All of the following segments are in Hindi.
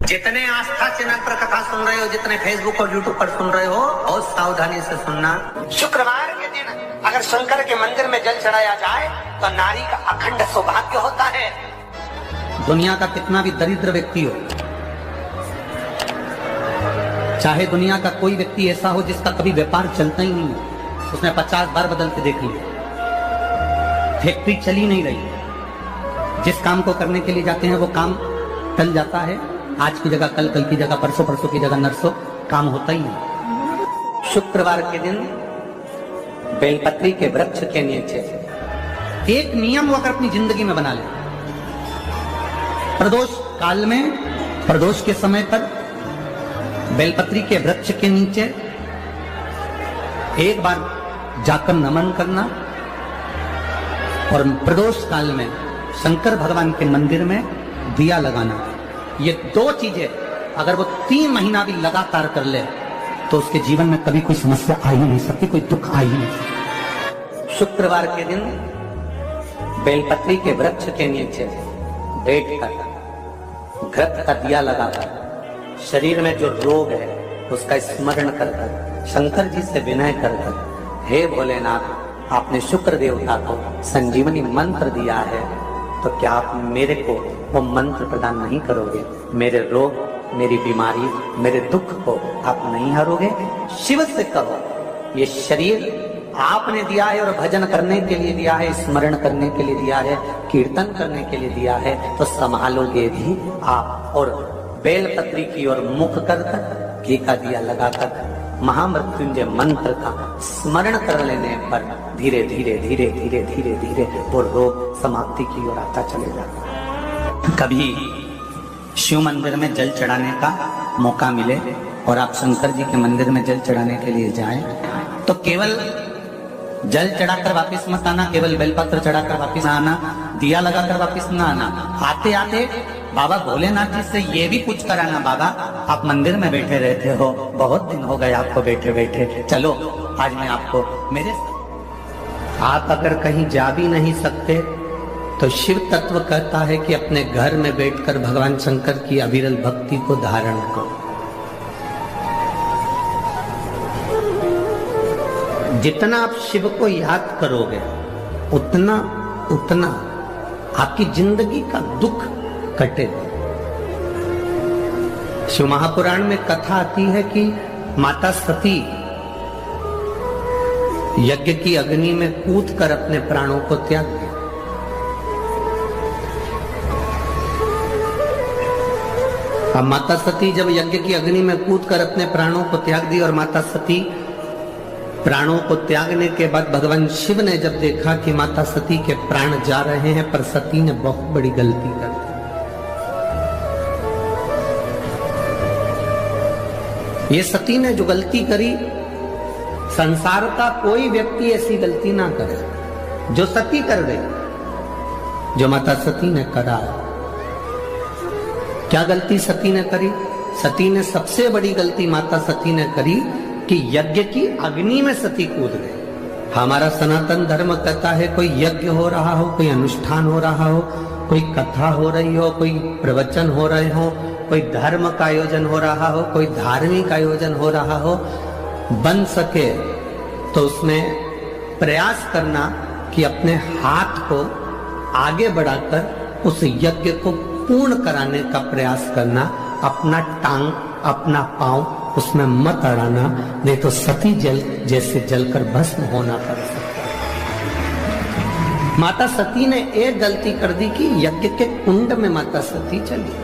जितने आस्था चैनल पर कथा सुन रहे हो, जितने फेसबुक और यूट्यूब पर सुन रहे हो, बहुत सावधानी से सुनना। शुक्रवार के दिन अगर शंकर के मंदिर में जल चढ़ाया जाए तो नारी का अखंड सौभाग्य होता है। दुनिया का कितना भी दरिद्र व्यक्ति हो, चाहे दुनिया का कोई व्यक्ति ऐसा हो जिसका कभी व्यापार चलता ही नहीं, उसने 50 बार बदल के देख लिया, फैक्ट्री चली नहीं रही, जिस काम को करने के लिए जाते हैं वो काम टल जाता है, आज की जगह कल, कल की जगह परसों, परसों की जगह नरसों, काम होता ही नहीं। शुक्रवार के दिन बेलपत्री के वृक्ष के नीचे एक नियम वो अगर अपनी जिंदगी में बना ले, प्रदोष काल में, प्रदोष के समय पर बेलपत्री के वृक्ष के नीचे एक बार जाकर नमन करना और प्रदोष काल में शंकर भगवान के मंदिर में दिया लगाना। ये दो चीजें अगर वो 3 महीना भी लगातार कर ले तो उसके जीवन में कभी कोई समस्या आ ही नहीं सकती, कोई दुख आ ही नहीं सकता। शुक्रवार के दिन बेलपत्री के वृक्ष के नीचे बैठकर घृत का दिया लगाकर शरीर में जो रोग है उसका स्मरण कर शंकर जी से विनय कर, हे भोलेनाथ, आपने शुक्र देवता को संजीवनी मंत्र दिया है, तो क्या आप मेरे को वो मंत्र प्रदान नहीं करोगे? मेरे रोग, मेरी बीमारी, मेरे दुख को आप नहीं हरोगे? शिव से कहो, ये शरीर आपने दिया है और भजन करने के लिए दिया है, स्मरण करने के लिए दिया है, कीर्तन करने के लिए दिया है, तो संभालोगे भी आप। और बेलपत्री की ओर मुख कर घी का दिया लगाकर महामृत्युंजय मंत्र का स्मरण कर लेने पर धीरे धीरे धीरे धीरे धीरे धीरे वो रोग समाप्ति की ओर आता चले जाता। कभी शिव मंदिर में जल चढ़ाने का मौका मिले और आप शंकर जी के मंदिर में जल चढ़ाने के लिए जाएं, तो केवल जल चढ़ाकर वापस मत आना, केवल बेलपत्र चढ़ाकर वापस आना, दिया लगाकर वापस ना आना। आते आते बाबा भोलेनाथ जी से ये भी पूछ कर आना, बाबा आप मंदिर में बैठे रहते हो, बहुत दिन हो गए आपको बैठे बैठे, चलो आज मैं आपको मेरे। आप अगर कहीं जा भी नहीं सकते तो शिव तत्व कहता है कि अपने घर में बैठकर भगवान शंकर की अविरल भक्ति को धारण करो। जितना आप शिव को याद करोगे उतना उतना आपकी जिंदगी का दुख कटेगा। शिव महापुराण में कथा आती है कि माता सती यज्ञ की अग्नि में कूदकर अपने प्राणों को त्याग दिया। अब माता सती जब यज्ञ की अग्नि में कूदकर अपने प्राणों को त्याग दी और माता सती प्राणों को त्यागने के बाद भगवान शिव ने जब देखा कि माता सती के प्राण जा रहे हैं, पर सती ने बहुत बड़ी गलती कर दी। ये सती ने जो गलती करी, संसार का कोई व्यक्ति ऐसी गलती ना करे जो सती कर गई, जो माता सती ने करा। क्या गलती सती ने करी? सती ने सबसे बड़ी गलती माता सती ने करी कि यज्ञ की अग्नि में सती कूद गई। हमारा सनातन धर्म कहता है कोई यज्ञ हो रहा हो, कोई अनुष्ठान हो रहा हो, कोई कथा हो रही हो, कोई प्रवचन हो रहे हो, कोई धर्म का आयोजन हो रहा हो, कोई धार्मिक आयोजन हो रहा हो, बन सके तो उसमें प्रयास करना कि अपने हाथ को आगे बढ़ाकर उस यज्ञ को पूर्ण कराने का प्रयास करना, अपना टांग, अपना पांव उसमें मत अड़ाना, नहीं तो सती जल जैसे जलकर भस्म होना पड़ सकता है। माता सती ने एक गलती कर दी कि यज्ञ के कुंड में माता सती चली।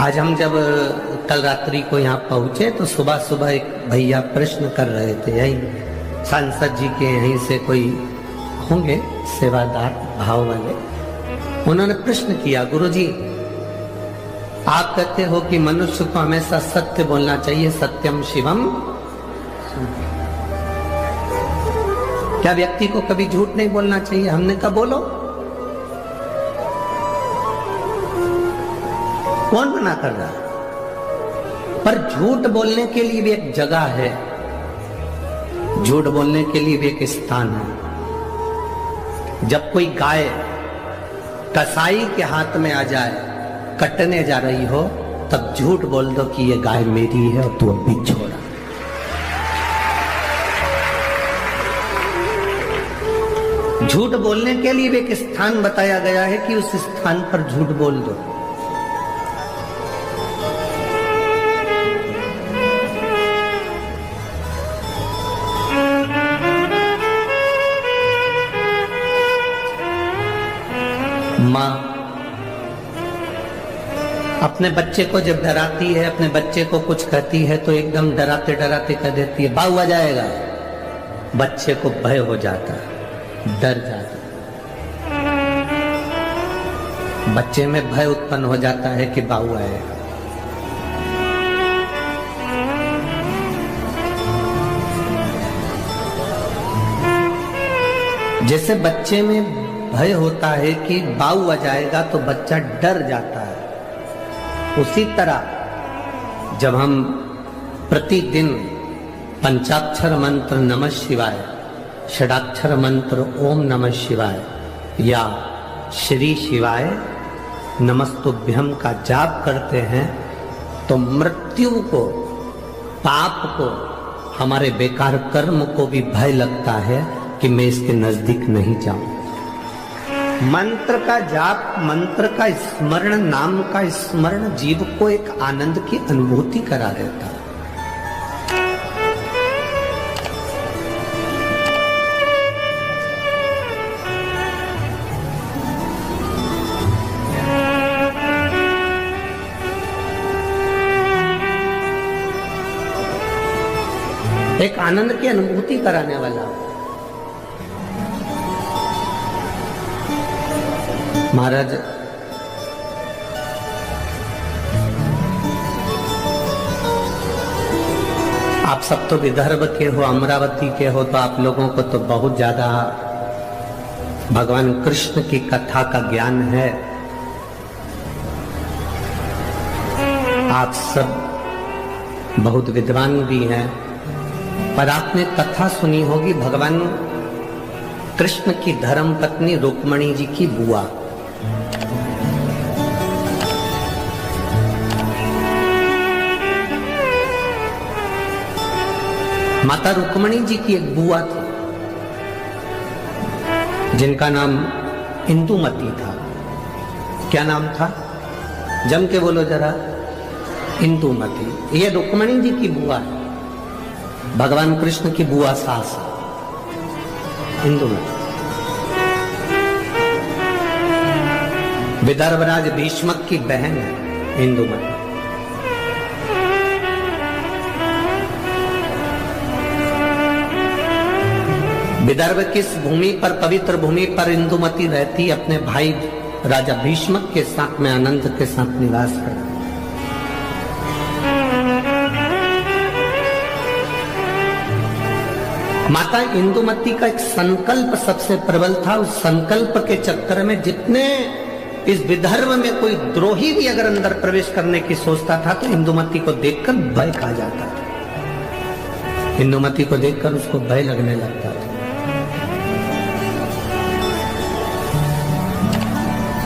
आज हम जब कल रात्रि को यहाँ पहुंचे तो सुबह सुबह एक भैया प्रश्न कर रहे थे, यही सांसद जी के यहीं से कोई होंगे सेवादार भाव वाले, उन्होंने प्रश्न किया, गुरुजी आप कहते हो कि मनुष्य को हमेशा सत्य बोलना चाहिए, सत्यम शिवम, क्या व्यक्ति को कभी झूठ नहीं बोलना चाहिए? हमने कहा बोलो। कौन मना कर रहा है? पर झूठ बोलने के लिए भी एक जगह है, झूठ बोलने के लिए भी एक स्थान है। जब कोई गाय कसाई के हाथ में आ जाए, कटने जा रही हो, तब झूठ बोल दो कि ये गाय मेरी है और तू अभी छोड़ा। झूठ बोलने के लिए भी एक स्थान बताया गया है कि उस स्थान पर झूठ बोल दो। माँ अपने बच्चे को जब डराती है, अपने बच्चे को कुछ कहती है तो एकदम डराते डराते कह देती है बाऊ आ जाएगा। बच्चे को भय हो जाता है, डर जाता है, बच्चे में भय उत्पन्न हो जाता है कि बाऊ आएगा। जैसे बच्चे में भय होता है कि बाऊ आ जाएगा तो बच्चा डर जाता है, उसी तरह जब हम प्रतिदिन पंचाक्षर मंत्र नमः शिवाय, षडाक्षर मंत्र ओम नमः शिवाय या श्री शिवाय नमस्तुभ्यम का जाप करते हैं तो मृत्यु को, पाप को, हमारे बेकार कर्म को भी भय लगता है कि मैं इसके नजदीक नहीं जाऊं। मंत्र का जाप, मंत्र का स्मरण, नाम का स्मरण जीव को एक आनंद की अनुभूति करा देता है। एक आनंद की अनुभूति कराने वाला। महाराज आप सब तो विदर्भ के हो, अमरावती के हो, तो आप लोगों को तो बहुत ज्यादा भगवान कृष्ण की कथा का ज्ञान है। आप सब बहुत विद्वान भी हैं, पर आपने कथा सुनी होगी भगवान कृष्ण की धर्म पत्नी रुक्मणी जी की बुआ। माता रुक्मणी जी की एक बुआ थी जिनका नाम इंदुमती था। क्या नाम था? जम के बोलो जरा। इंदुमती। ये रुक्मणी जी की बुआ है, भगवान कृष्ण की बुआ सास इंदुमती। विदर्भराज भीष्मक की बहन है इंदुमती। विदर्भ किस भूमि पर, पवित्र भूमि पर इंदुमती रहती, अपने भाई राजा भीष्मक के साथ में आनंद के साथ निवास करती। माता इंदुमती का एक संकल्प सबसे प्रबल था। उस संकल्प के चक्कर में जितने इस विदर्भ में कोई द्रोही भी अगर अंदर प्रवेश करने की सोचता था तो इंदुमती को देखकर भय खा जाता था। इंदुमती को देखकर उसको भय लगने लगता था।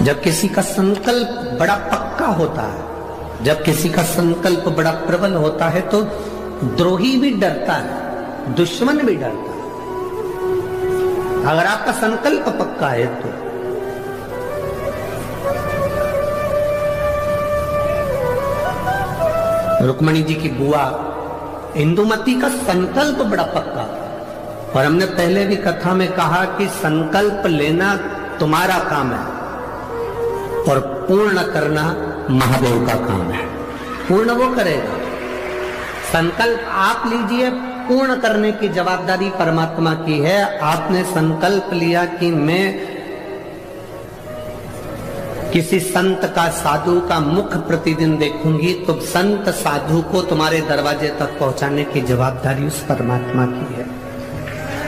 जब किसी का संकल्प बड़ा पक्का होता है, जब किसी का संकल्प बड़ा प्रबल होता है तो द्रोही भी डरता है, दुश्मन भी डरता है। अगर आपका संकल्प पक्का है तो रुक्मणी जी की बुआ इंदुमती का संकल्प बड़ा पक्का था। और हमने पहले भी कथा में कहा कि संकल्प लेना तुम्हारा काम है और पूर्ण करना महादेव का काम है। पूर्ण वो करेगा। संकल्प आप लीजिए, पूर्ण करने की जवाबदारी परमात्मा की है। आपने संकल्प लिया कि मैं किसी संत का, साधु का मुख प्रतिदिन देखूंगी, तो संत साधु को तुम्हारे दरवाजे तक पहुंचाने की जवाबदारी उस परमात्मा की है।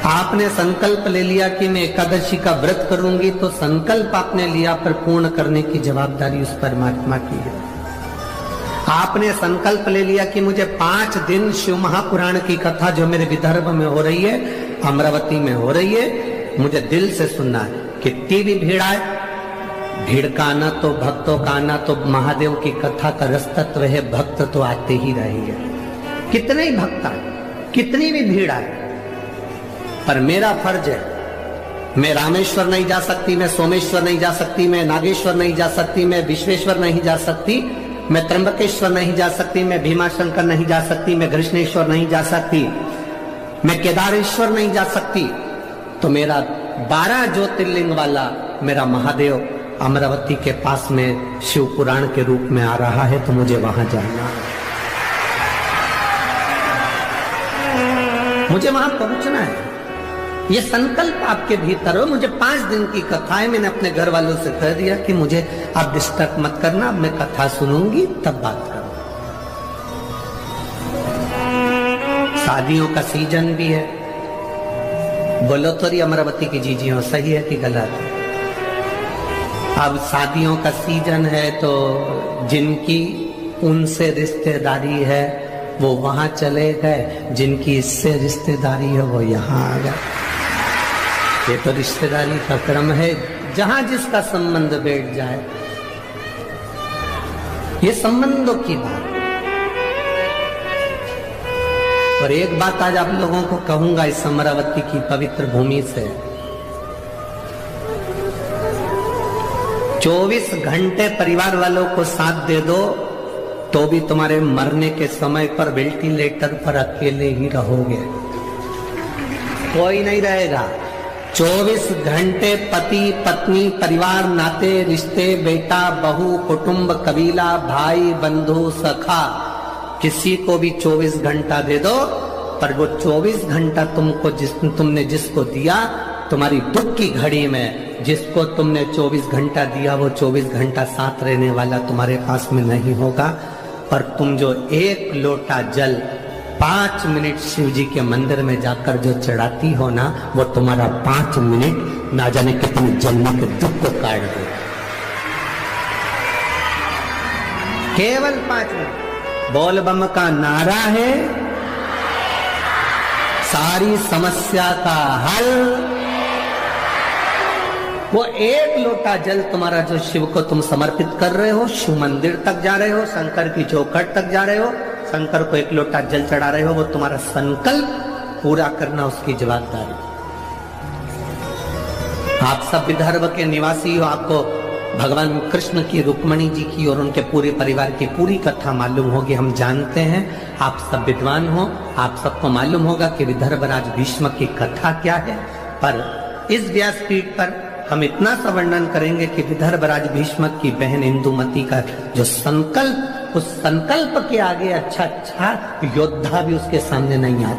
आपने संकल्प ले लिया कि मैं एकादशी का व्रत करूंगी, तो संकल्प आपने लिया पर पूर्ण करने की जवाबदारी उस परमात्मा की है। आपने संकल्प ले लिया कि मुझे 5 दिन शिव महापुराण की कथा जो मेरे विदर्भ में हो रही है, अमरावती में हो रही है, मुझे दिल से सुनना है। कितनी भी भीड़ आए, भीड़ का आना तो भक्तों का आना तो महादेव की कथा का रस तत्व है, भक्त तो आते ही रहेंगे। कितने ही भक्त आए, कितनी भी भीड़ आए, पर मेरा फर्ज है, मैं रामेश्वर नहीं जा सकती, मैं सोमेश्वर नहीं जा सकती, मैं नागेश्वर नहीं जा सकती, मैं विश्वेश्वर नहीं जा सकती, मैं त्र्यंबकेश्वर नहीं जा सकती, मैं भीमाशंकर नहीं जा सकती, मैं कृष्णेश्वर नहीं जा सकती, मैं केदारेश्वर नहीं जा सकती, तो मेरा 12 ज्योतिर्लिंग वाला मेरा महादेव अमरावती के पास में शिव पुराण के रूप में आ रहा है, तो मुझे वहां जाना है, मुझे वहां पहुंचना है। ये संकल्प आपके भीतर हो। मुझे 5 दिन की कथा है, मैंने अपने घर वालों से कह दिया कि मुझे आप डिस्टर्ब मत करना, मैं कथा सुनूंगी तब बात करूं। शादियों का सीजन भी है, बोलो तो रही अमरावती की जीजियों, सही है कि गलत? अब शादियों का सीजन है तो जिनकी उनसे रिश्तेदारी है वो वहां चले गए, जिनकी इससे रिश्तेदारी है वो यहाँ आ गए। ये तो रिश्तेदारी का क्रम है, जहां जिसका संबंध बैठ जाए, ये संबंधों की बात। और एक बात आज आप लोगों को कहूंगा इस अमरावती की पवित्र भूमि से, 24 घंटे परिवार वालों को साथ दे दो तो भी तुम्हारे मरने के समय पर वेंटिलेटर पर अकेले ही रहोगे, कोई नहीं रहेगा। 24 घंटे पति पत्नी परिवार नाते रिश्ते बेटा बहू कुटुंब कबीला भाई बंधु सखा किसी को भी 24 घंटा दे दो, पर वो 24 घंटा तुमने जिसको दिया, तुम्हारी दुख की घड़ी में जिसको तुमने 24 घंटा दिया, वो 24 घंटा साथ रहने वाला तुम्हारे पास में नहीं होगा। पर तुम जो 1 लोटा जल 5 मिनट शिव जी के मंदिर में जाकर जो चढ़ाती हो ना, वो तुम्हारा 5 मिनट ना जाने कितने जन्मों के दुख को काट दे। केवल 5 मिनट बोल बम का नारा है, सारी समस्या का हल। वो 1 लोटा जल तुम्हारा जो शिव को तुम समर्पित कर रहे हो, शिव मंदिर तक जा रहे हो, शंकर की चौखट तक जा रहे हो, शंकर को 1 लोटा जल चढ़ा रहे हो, वो तुम्हारा संकल्प पूरा करना उसकी जवाबदारी। आप सब विदर्भ के निवासी हो, आपको भगवान कृष्ण की रुक्मणी जी की और उनके पूरे परिवार की पूरी कथा मालूम होगी, हम जानते हैं। आप सब विद्वान हो, आप सबको मालूम होगा कि विदर्भराज भीष्म की कथा क्या है। पर इस व्यासपीठ पर हम इतना सा वर्णन करेंगे कि विदर्भराज भीष्म की बहन इंदुमती का जो संकल्प, उस संकल्प के आगे अच्छा योद्धा भी उसके सामने नहीं आता।